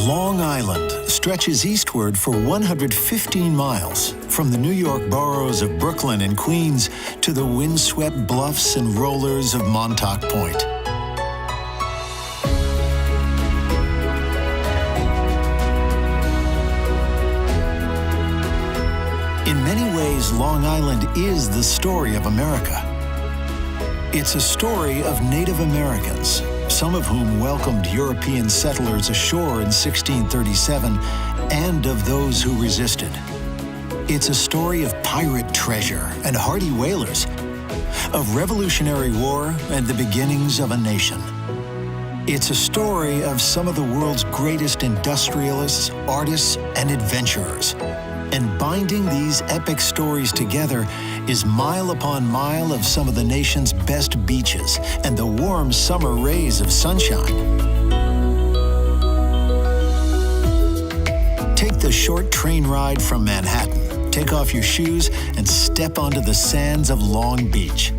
Long Island stretches eastward for 115 miles, from the New York boroughs of Brooklyn and Queens to the windswept bluffs and rollers of Montauk Point. In many ways, Long Island is the story of America. It's a story of Native Americans, some of whom welcomed European settlers ashore in 1637, and of those who resisted. It's a story of pirate treasure and hardy whalers, of Revolutionary War and the beginnings of a nation. It's a story of some of the world's greatest industrialists, artists, and adventurers. And binding these epic stories together is mile upon mile of some of the nation's best beaches and the warm summer rays of sunshine. Take the short train ride from Manhattan, take off your shoes, and step onto the sands of Long Beach.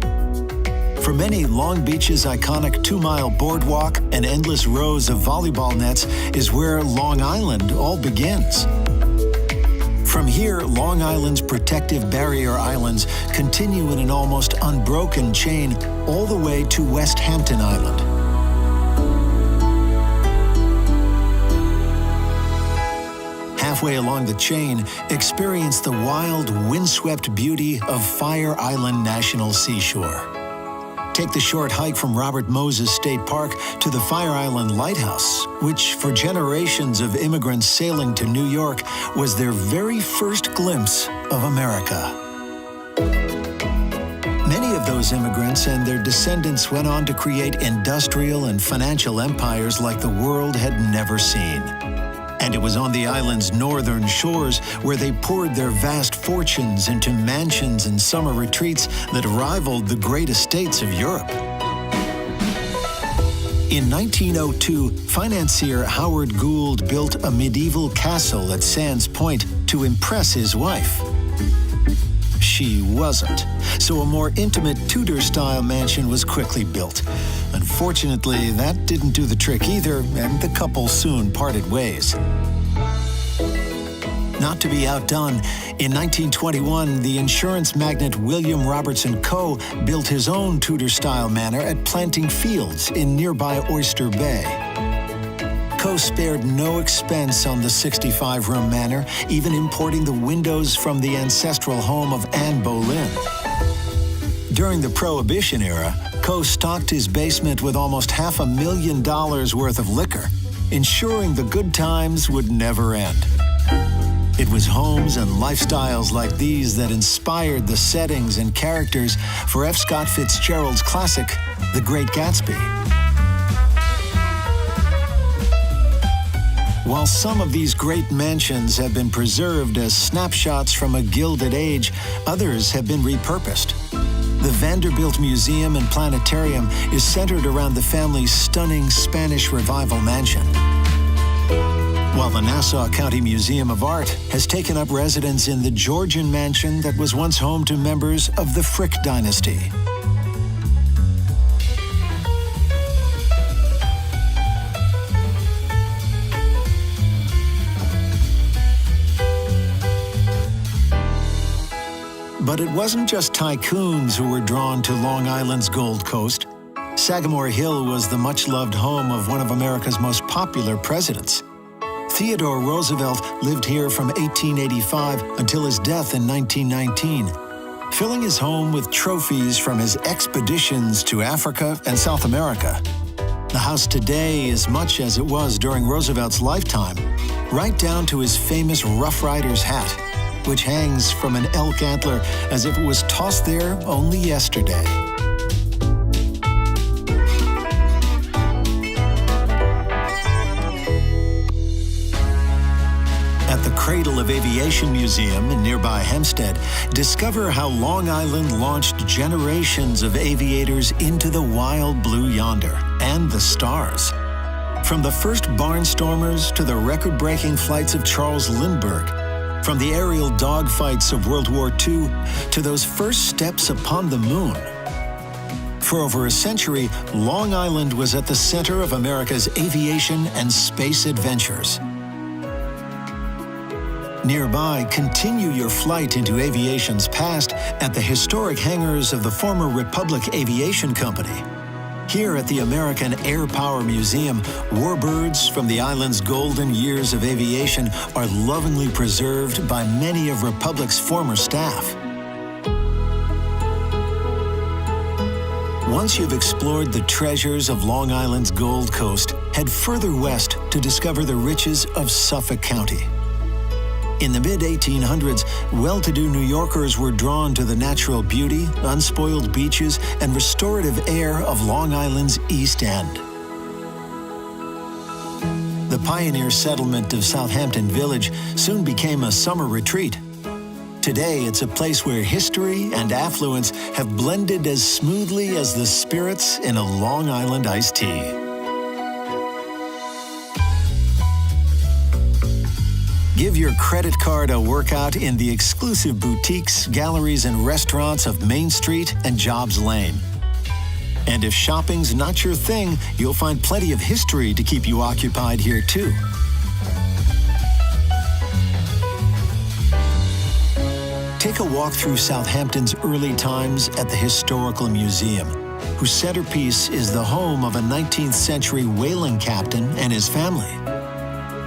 For many, Long Beach's iconic 2-mile boardwalk and endless rows of volleyball nets is where Long Island all begins. From here, Long Island's protective barrier islands continue in an almost unbroken chain all the way to West Hampton Island. Halfway along the chain, experience the wild, windswept beauty of Fire Island National Seashore. Take the short hike from Robert Moses State Park to the Fire Island Lighthouse, which for generations of immigrants sailing to New York was their very first glimpse of America. Many of those immigrants and their descendants went on to create industrial and financial empires like the world had never seen. And it was on the island's northern shores where they poured their vast fortunes into mansions and summer retreats that rivaled the great estates of Europe. In 1902, financier Howard Gould built a medieval castle at Sands Point to impress his wife. She wasn't, so a more intimate Tudor-style mansion was quickly built. Unfortunately, that didn't do the trick either, and the couple soon parted ways. Not to be outdone, in 1921, the insurance magnate William Robertson Coe built his own Tudor-style manor at Planting Fields in nearby Oyster Bay. Coe spared no expense on the 65-room manor, even importing the windows from the ancestral home of Anne Boleyn. During the Prohibition era, Coe stocked his basement with almost $500,000 worth of liquor, ensuring the good times would never end. It was homes and lifestyles like these that inspired the settings and characters for F. Scott Fitzgerald's classic, The Great Gatsby. While some of these great mansions have been preserved as snapshots from a gilded age, others have been repurposed. The Vanderbilt Museum and Planetarium is centered around the family's stunning Spanish Revival mansion, while the Nassau County Museum of Art has taken up residence in the Georgian mansion that was once home to members of the Frick dynasty. But it wasn't just tycoons who were drawn to Long Island's Gold Coast. Sagamore Hill was the much-loved home of one of America's most popular presidents. Theodore Roosevelt lived here from 1885 until his death in 1919, filling his home with trophies from his expeditions to Africa and South America. The house today is much as it was during Roosevelt's lifetime, right down to his famous Rough Rider's hat, which hangs from an elk antler as if it was tossed there only yesterday. At the Cradle of Aviation Museum in nearby Hempstead, discover how Long Island launched generations of aviators into the wild blue yonder and the stars. From the first barnstormers to the record-breaking flights of Charles Lindbergh, from the aerial dogfights of World War II to those first steps upon the moon. For over a century, Long Island was at the center of America's aviation and space adventures. Nearby, continue your flight into aviation's past at the historic hangars of the former Republic Aviation Company. Here at the American Air Power Museum, warbirds from the island's golden years of aviation are lovingly preserved by many of Republic's former staff. Once you've explored the treasures of Long Island's Gold Coast, head further west to discover the riches of Suffolk County. In the mid-1800s, well-to-do New Yorkers were drawn to the natural beauty, unspoiled beaches, and restorative air of Long Island's East End. The pioneer settlement of Southampton Village soon became a summer retreat. Today, it's a place where history and affluence have blended as smoothly as the spirits in a Long Island iced tea. Give your credit card a workout in the exclusive boutiques, galleries, and restaurants of Main Street and Jobs Lane. And if shopping's not your thing, you'll find plenty of history to keep you occupied here too. Take a walk through Southampton's early times at the Historical Museum, whose centerpiece is the home of a 19th century whaling captain and his family.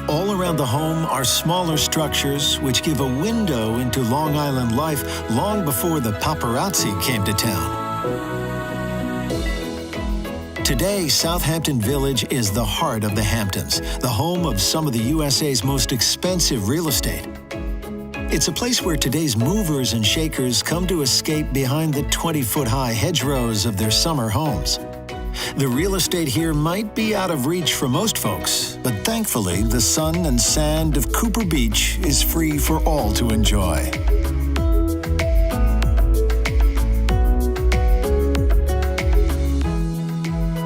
All around the home are smaller structures which give a window into Long Island life long before the paparazzi came to town. Today, Southampton Village is the heart of the Hamptons, the home of some of the USA's most expensive real estate. It's a place where today's movers and shakers come to escape behind the 20-foot-high hedgerows of their summer homes. The real estate here might be out of reach for most folks, but thankfully, the sun and sand of Cooper Beach is free for all to enjoy.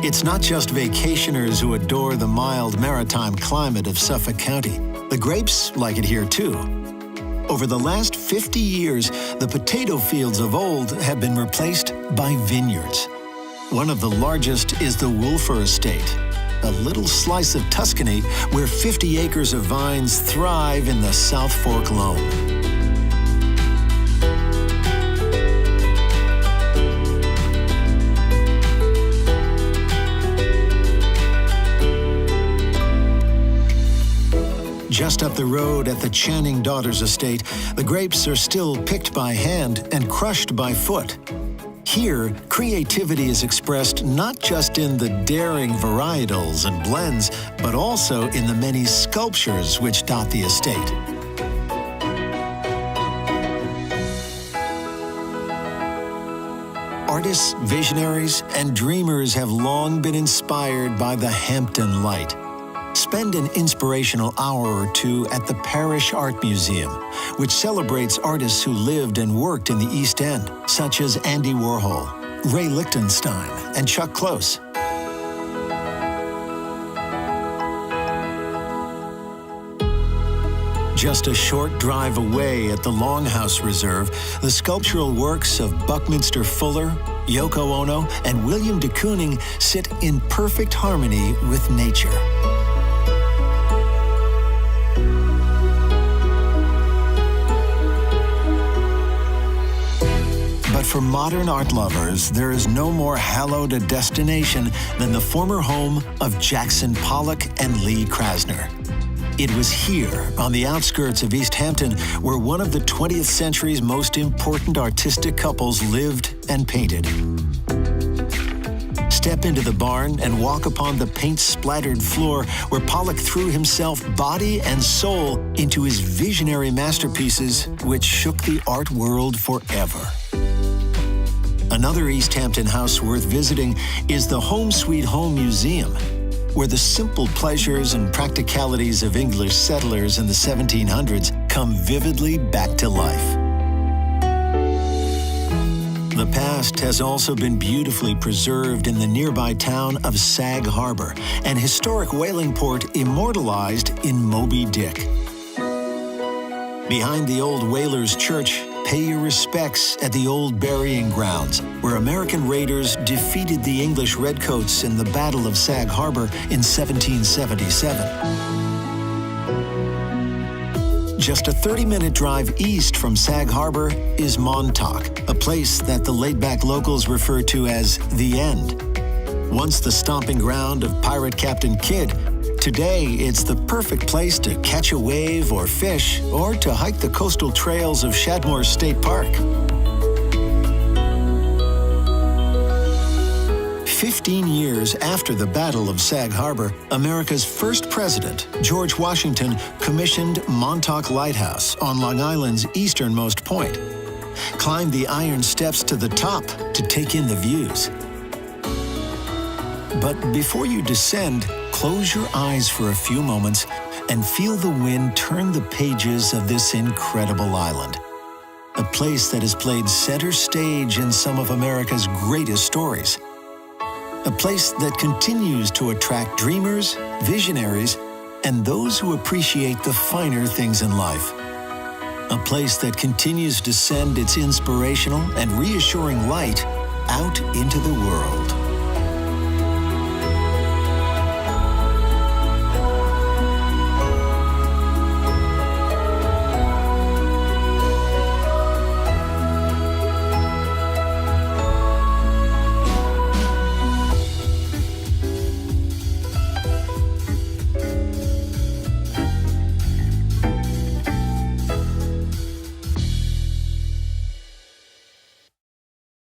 It's not just vacationers who adore the mild maritime climate of Suffolk County. The grapes like it here too. Over the last 50 years, the potato fields of old have been replaced by vineyards. One of the largest is the Wolfer Estate, a little slice of Tuscany where 50 acres of vines thrive in the South Fork loam. Just up the road at the Channing Daughters Estate, the grapes are still picked by hand and crushed by foot. Here, creativity is expressed not just in the daring varietals and blends, but also in the many sculptures which dot the estate. Artists, visionaries, and dreamers have long been inspired by the Hampton Light. Spend an inspirational hour or two at the Parish Art Museum, which celebrates artists who lived and worked in the East End, such as Andy Warhol, Ray Lichtenstein, and Chuck Close. Just a short drive away at the Longhouse Reserve, the sculptural works of Buckminster Fuller, Yoko Ono, and William de Kooning sit in perfect harmony with nature. But for modern art lovers, there is no more hallowed a destination than the former home of Jackson Pollock and Lee Krasner. It was here, on the outskirts of East Hampton, where one of the 20th century's most important artistic couples lived and painted. Step into the barn and walk upon the paint-splattered floor where Pollock threw himself body and soul into his visionary masterpieces, which shook the art world forever. Another East Hampton house worth visiting is the Home Sweet Home Museum, where the simple pleasures and practicalities of English settlers in the 1700s come vividly back to life. The past has also been beautifully preserved in the nearby town of Sag Harbor, an historic whaling port immortalized in Moby Dick. Behind the old whalers' church, pay your respects at the old burying grounds, where American raiders defeated the English redcoats in the Battle of Sag Harbor in 1777. Just a 30-minute drive east from Sag Harbor is Montauk, a place that the laid-back locals refer to as the End. Once the stomping ground of pirate Captain Kidd, today it's the perfect place to catch a wave or fish, or to hike the coastal trails of Shadmore State Park. 15 years after the Battle of Sag Harbor, America's first president, George Washington, commissioned Montauk Lighthouse on Long Island's easternmost point. Climb the iron steps to the top to take in the views. But before you descend, close your eyes for a few moments and feel the wind turn the pages of this incredible island. A place that has played center stage in some of America's greatest stories. A place that continues to attract dreamers, visionaries, and those who appreciate the finer things in life. A place that continues to send its inspirational and reassuring light out into the world.